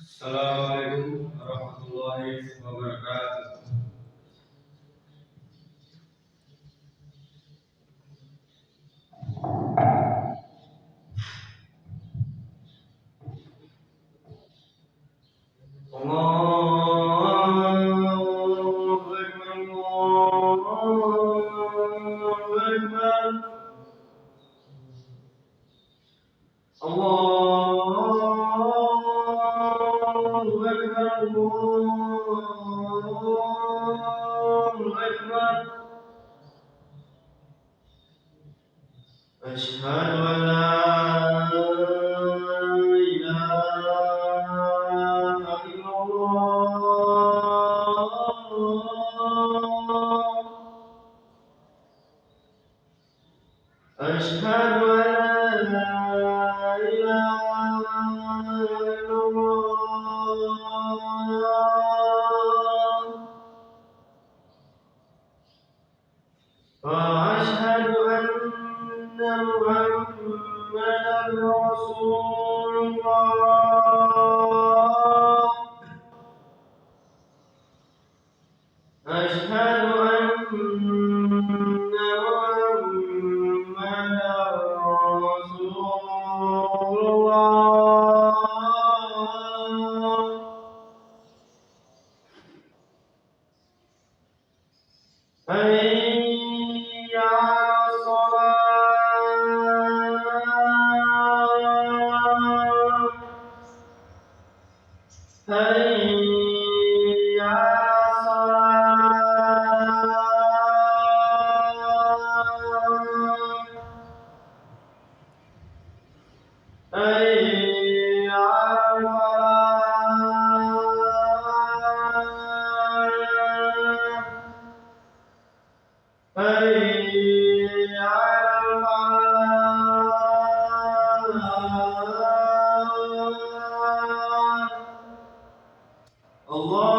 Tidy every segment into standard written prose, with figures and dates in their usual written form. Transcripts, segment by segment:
Assalamualaikum warahmatullahi wabarakatuh. Allahu Akbar, Allahu Akbar. Allahu Akbar, Allahu Akbar. Asyhadu an la ilaha illallah. Asyhadu an la ilaha illallah. وأشهد أن محمدا رسول الله. أشهد أن محمدا رسول الله. حي على الصلاة. حي على الصلاة. حي على الفلاح. حي على الفلاح. الله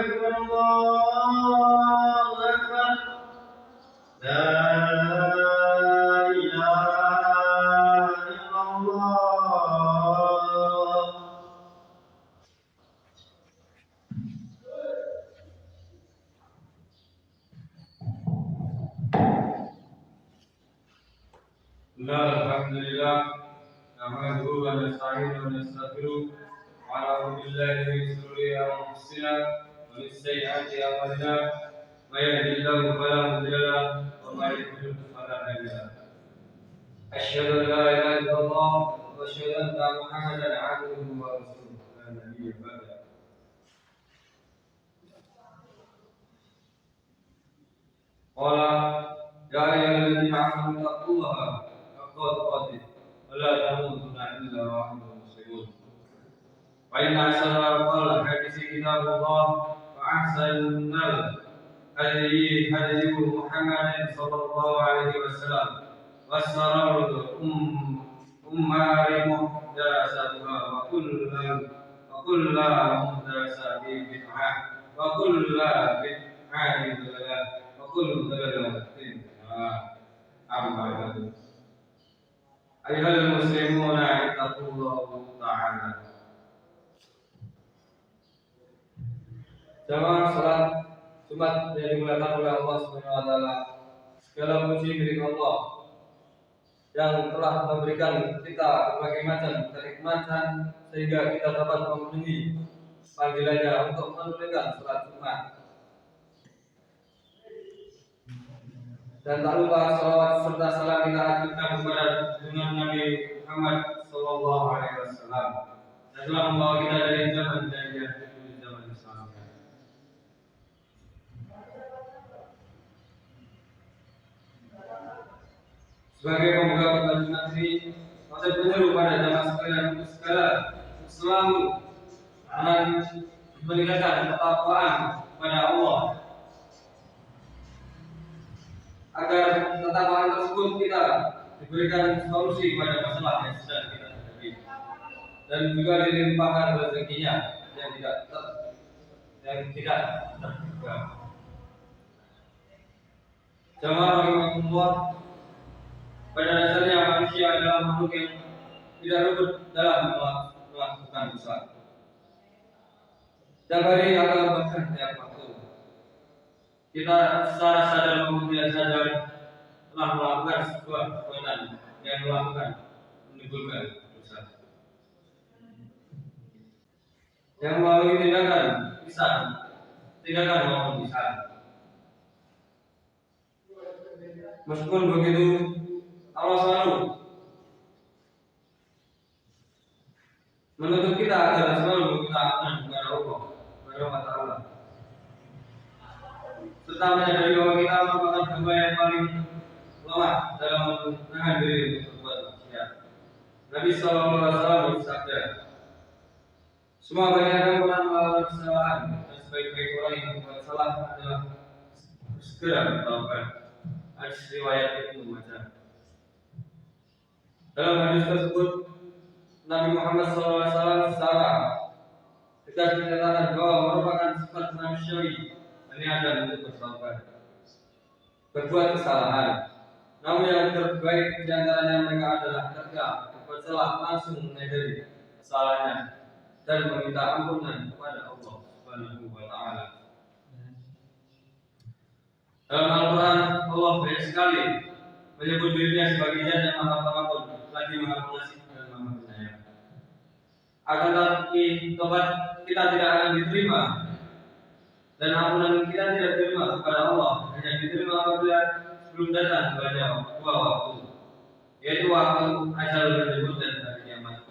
أكبر، الله أكبر. لا إله إلا الله. Alhamdulillah, nahmaduhu wa nasta'inuhu wa nastaghfiruh wa na'udzu billahi min shururi anfusina wa min sayyi'ati a'malina. May yahdihillahu fala mudilla lahu wa may yudlil fala hadiya lahu. Asyhadu an la ilaha illallah wa asyhadu anna Muhammadan 'abduhu wa rasuluh. La nabiyya ba'da. Qala ya ayyuhalladzina amanu taqullaha haqqa tuqatih wa la tamutunna illa wa antum muslimun. Wa inna ahsanal hadisi kitabullah wa ahsanal hadi Muhammadin sallallahu alaihi wasallam wa sharrul umuri muhdatsatuha wa kullu muhdatsatin bid'ah wa kullu bid'atin dhalalah wa kullu dhalalatin amma ba'du. Ayyuhal muslimuna ittaqullaha ta'ala. Jamaah salat Jumat yang dimuliakan oleh Allah Subhanahu wa taala. Segala puji milik Allah yang telah memberikan kita berbagai macam kenikmatan sehingga kita dapat memenuhi panggilannya untuk menunaikan salat Jumat. Dan tak lupa salawat serta salam kita aturkan kepada junjungan Nabi Muhammad sallallahu alaihi wasallam yang telah membawa kita dari zaman jahiliyah menuju zaman Islam. Sebagai pembuka khutbah Jumat ini, saya menyeru pada jamaah sekalian untuk selalu meningkatkan ketakwaan kepada Allah, agar ketakwaan tersebut kita diberikan solusi kepada masalah yang sedang kita hadapi, dan juga dilimpahkan rezekinya yang tidak terduga. Jamaah rahimahullah, pada dasarnya manusia adalah makhluk yang tidak luput dalam Tiap hari atau bahkan tiap waktu kita secara sadar maupun tidak sadar telah melakukan sebuah perbuatan yang menimbulkan dosa. Yang melalui tindakan maupun lisan. Meskipun begitu, Allah selalu menuntut kita agar selalu bertaatan kepada Allah Subhanahu wa Ta'ala, serta menyadari bahwa kita merupakan hamba yang paling lemah dalam menahan diri untuk berbuat maksiat. Nabi Sallallahu Alaihi Wasallam bersabda, semua bani Adam pernah melakukan kesalahan, dan sebaik-baik orang yang membuat salah adalah segera bertaubat. Hadis riwayat Ibnu Majah. Dalam hadis tersebut, Nabi Muhammad SAW secara tegas menyatakan bahwa merupakan sifat manusiawi Bani Adam untuk bertaubat, berbuat kesalahan. Namun yang terbaik di antaranya mereka adalah ketika berbuat salah langsung menyadari kesalahannya dan meminta ampunan kepada Allah Subhanahu wa Ta'ala. Dalam Al-Quran, Allah banyak sekali menyebut dirinya sebagai Zat yang Maha Pengampun, lagi Maha Pengasih dan Maha Penyayang. Akan tetapi tobat kita tidak akan diterima dan ampunan kita tidak diterima kepada Allah hanya diterima apabila sebelum datang kepada dua waktu, yaitu waktu ajal menjemput dan hari kiamat.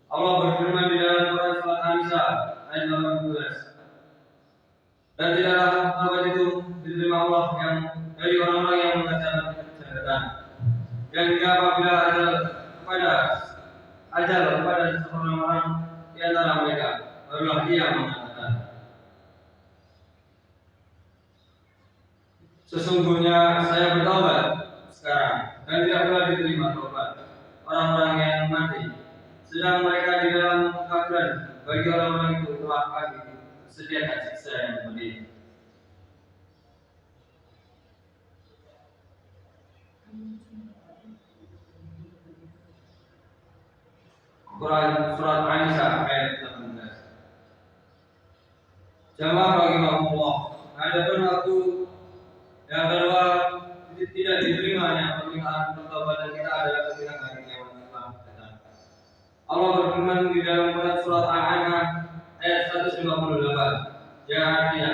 Allah berfirman di dalam Quran surat An-Nisa ayat 18, dan tidaklah taubat itu diterima Allah yang dari orang-orang yang mengerjakan kejahatan, dan hingga apabila ajal kepada seorang orang di antara mereka, barulah dia mengatakan, sesungguhnya saya bertaubat sekarang, dan tidak pula diterima taubat orang-orang yang mati sedang mereka di dalam kekafiran. Bagi orang-orang itu telah kami sediakan siksa yang pedih. Quran surat An-Nisa ayat 18. Jamaah rahimahullah, adapun waktu yang kedua tidak diterimanya permintaan pertobatan kita adalah ketika hari kiamat telah datang. Allah berfirman di dalam surat Al-An'am ayat 158, yang artinya,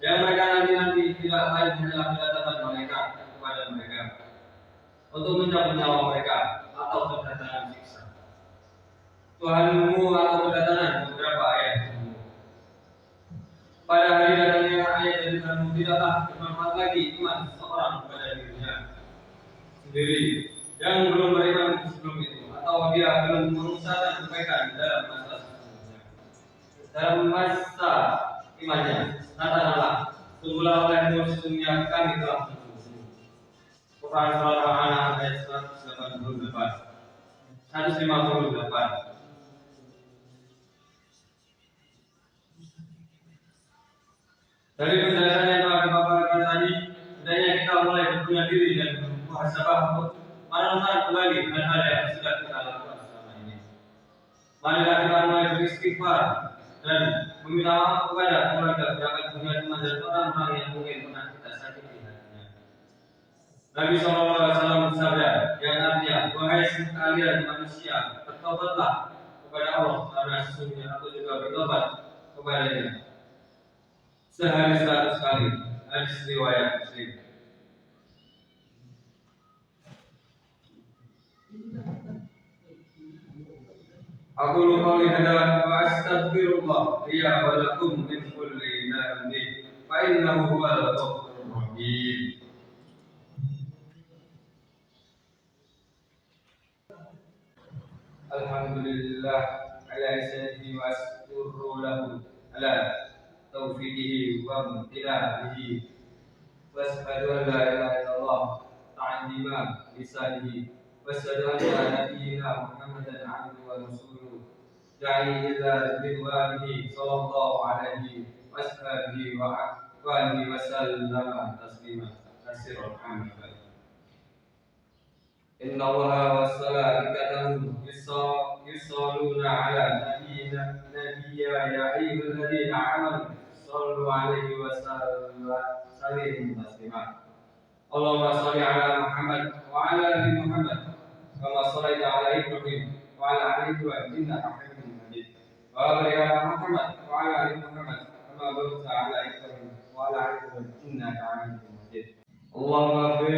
yang mereka nanti tidak lain hanyalah kedatangan mereka kepada mereka untuk mencabut nyawa mereka atau kedatangan siksa Tuhanmu atau kedatangan beberapa ayat. Pada hari datangnya ayat dari Tuhanmu tidaklah bermanfaat lagi iman seorang kepada dirinya sendiri yang belum beriman sebelum itu, atau dia belum mengusahakan kebaikan dalam masa imannya. Katakanlah, sungguhlah olehmu sesungguhnya kami telah menunggu. Quran surat Al-An'am ayat 158. Dari penjelasan yang telah dipaparkan tadi, hendaknya kita mulai berbenah diri dan muhasabah untuk merenungkan kembali hal-hal yang sudah kita lakukan selama ini. Marilah kita mulai beristighfar dan meminta maaf kepada keluarga, kerabat, teman dan orang-orang yang mungkin pernah kita sakiti hatinya. Nabi SAW bersabda, yang artinya, wahai sekalian manusia, bertobatlah kepada Allah, karena sesungguhnya aku juga bertobat kepadanya sehari 100 kali. Hadis riwayat Muslim. Aku lupa lihat wa astaghfirullah liya wa lakum min kulli dhanbin fa innahu huwal ghafurur rahim. Alhamdulillah ala ihsanihi wa asyukru lahu ala taufiqihi wa amtinanihi wa asyhadu an la ilaha illallah ta'zima lisanihi wa asyhadu anna nabiyyana Muhammadan abduhu wa rasuluhu da'i ila ridwanihi sallallahu alaihi wa ashabihi wa alihi wa sallama taslima katsiran hamdan. Inna Allaha wa malaikatahu yusalluna ala nabiyyina ya ayyuhalladzina عليه وسلم تسليما. اللهم صل على محمد وعلى ال محمد كما صليت على ابراهيم وعلى ال ابراهيم انك حميد مجيد. وبارك على محمد وعلى ال محمد كما باركت على ابراهيم وعلى ال ابراهيم انك حميد مجيد. اللهم اغفر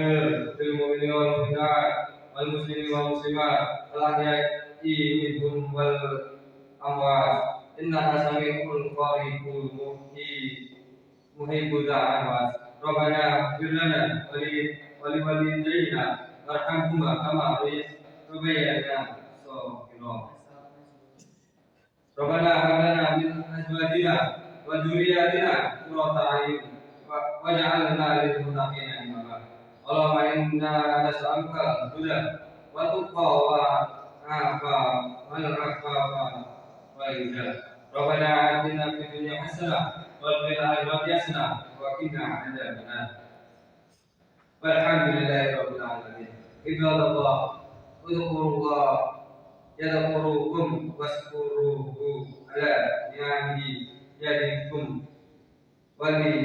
للمؤمنين والمؤمنات والمسلمين والمسلمات الاحياء منهم والاموات انك سميع قريب محب الدعوات. ربنا اغفر لنا ولوالدينا وارحمهما كما ربيانا صغيرا. ربنا هب لنا من ازواجنا وذرياتنا قرة اعين واجعلنا للمتقين اماما. اللهم انا نسالك الهدى والتقى والعفاف والغنى. ربنا آتنا في الدنيا حسنة وفي الآخرة حسنة وقنا عذاب النار. والحمد لله رب العالمين. عباد الله اذكروا الله يذكركم واشكروه على نعمه يزدكم والذي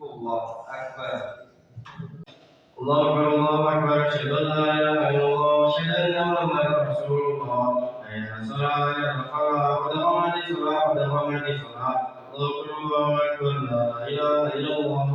الله أكبر. الله أكبر الله أكبر أشهد أن لا إله إلا الله وأشهد أن محمدا رسول الله. حي على الصلاة حي على الفلاح قد قامت الصلاة قد قامت الصلاة. الله أكبر الله أكبر لا إله إلا الله.